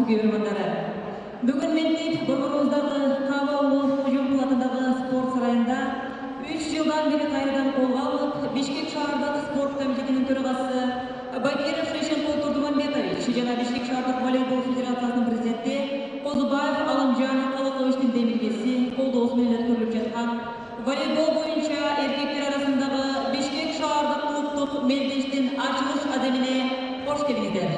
көрермендері. Бүгін мендеп Борбороздағы Қабаулы ұйым палатындағы спорт сарайында 3 жылдан бері қайрадан қолға алып, Бишкек шаһардық спорт комитетінің төрағасы Бакиров Шейшенқұл Тұрдыманбетович жана Бишкек шаһардық волейбол федерациясының президенті Қозыбаев Аламжан Қалақовичтің демилгесі қолдаусымен өткөрүлүп жатқан волейбол боюнча эркектер арасындағы Бишкек шаһардық клубтук мелдештин ачылыш адемине кош келиңиздер.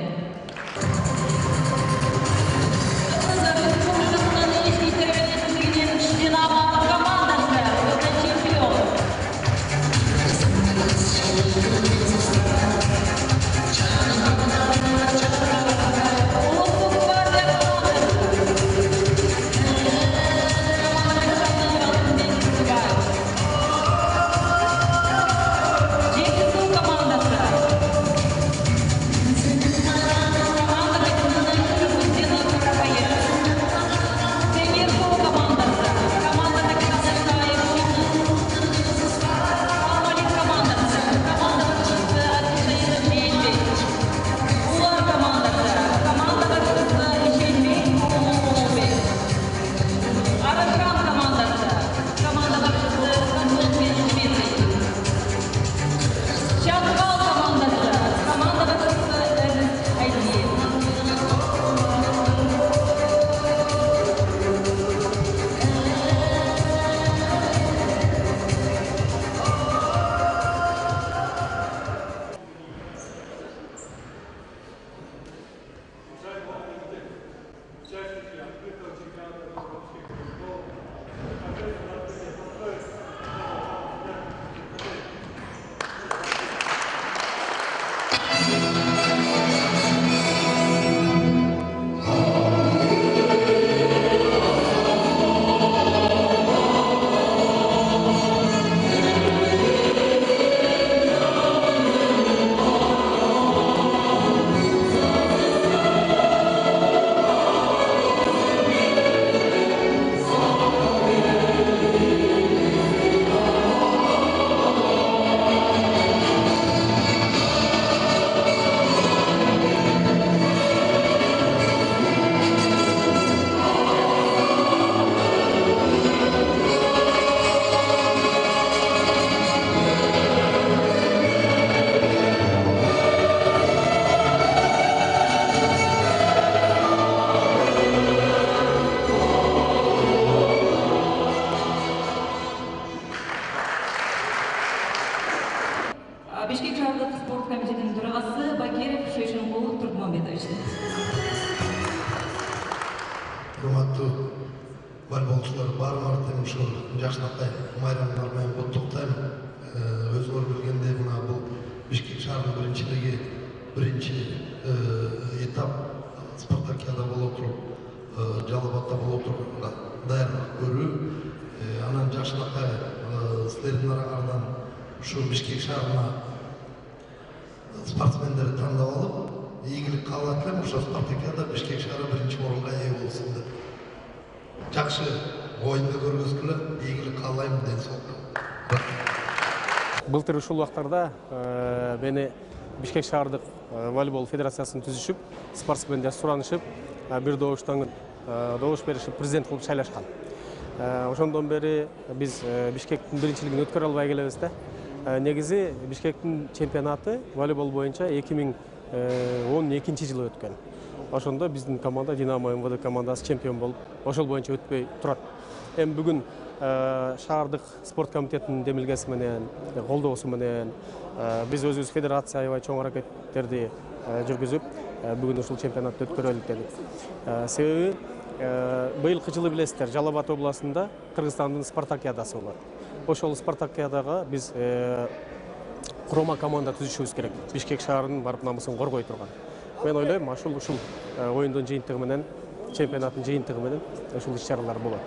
Бишкек шаһардық спорт комитетінің төрағасы Бакиров Шейшенқұл Тұрдыманбетович. Құрметті волейболшылар, бар мартем ушул жашнакай майрамдар менен куттуктайм. Өзүңөр билгендей, мына бул Бишкек шаарынын биринчилиги биринчи этап спартакиада боло туруп, Жалал Абадта боло туруп даярдык көрүү. Анан жашнакай силердин араңардан ушу Бишкек шаарына спортсмендерди тандап алып, ийгилик каалап элем, ошо спартакиада Бишкек шаары биринчи орунга ээ болсун деп. Жакшы оюнду көргөзгүлө, ийгилик каалайм, ден соолук. Былтыр ушул убактарда мени Бишкек шаардык волейбол федерациясын түзүшүп, спортсмендер суранышып, бир добуштан добуш беришип, президент кылып шайлашкан. Ошондон бери биз Бишкектин биринчилигин өткөрө албай келебиз да. Негизи Бишкектин чемпионаты волейбол боюнча 2012-жылы өткөн. Ошондо биздин команда Динамо МВД командасы чемпион болуп, ошол боюнча өтпөй турат. Эми бүгүн шаардык спорт комитетинин демилгеси менен, колдоосу менен биз өзүбүз федерация аябай чоң аракеттерди жүргүзүп, бүгүн ушул чемпионатты өткөрөлүк дедик. Себеби быйылкы жылы билесиздер, Жалал Абад областында Кыргызстандын спартакиадасы болот. Ошол спартакиадага биз курома команда түзүшүбүз керек. Бишкек шаарынын барып намысын коргой турган. Мен ойлойм, ушул оюндун жыйынтыгы менен, чемпионаттын жыйынтыгы менен ушул иш-чаралар болот.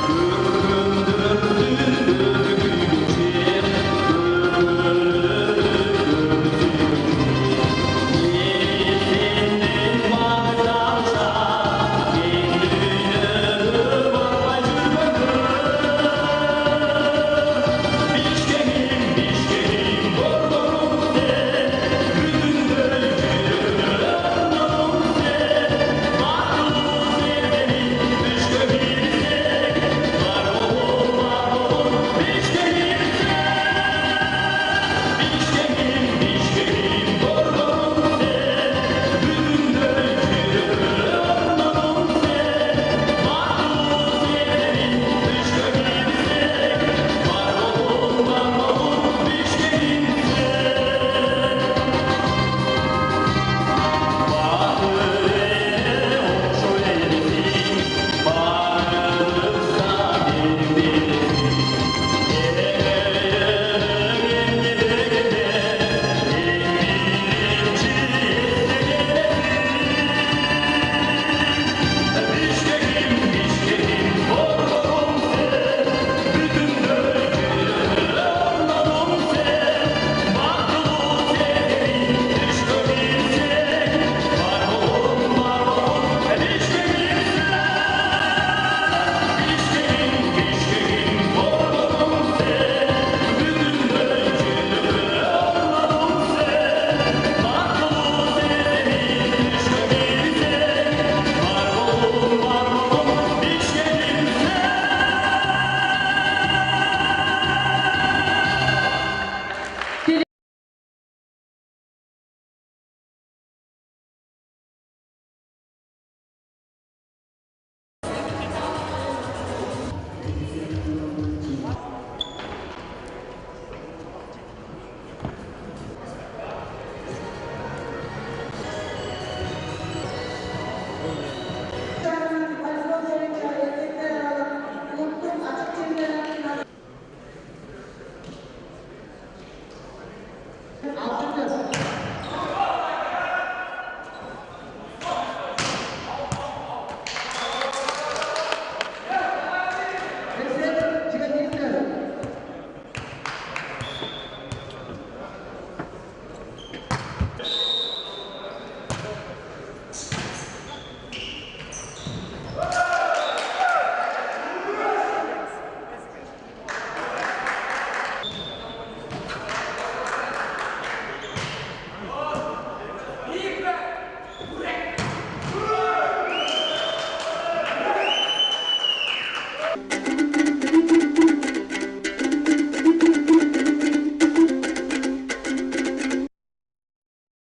Good.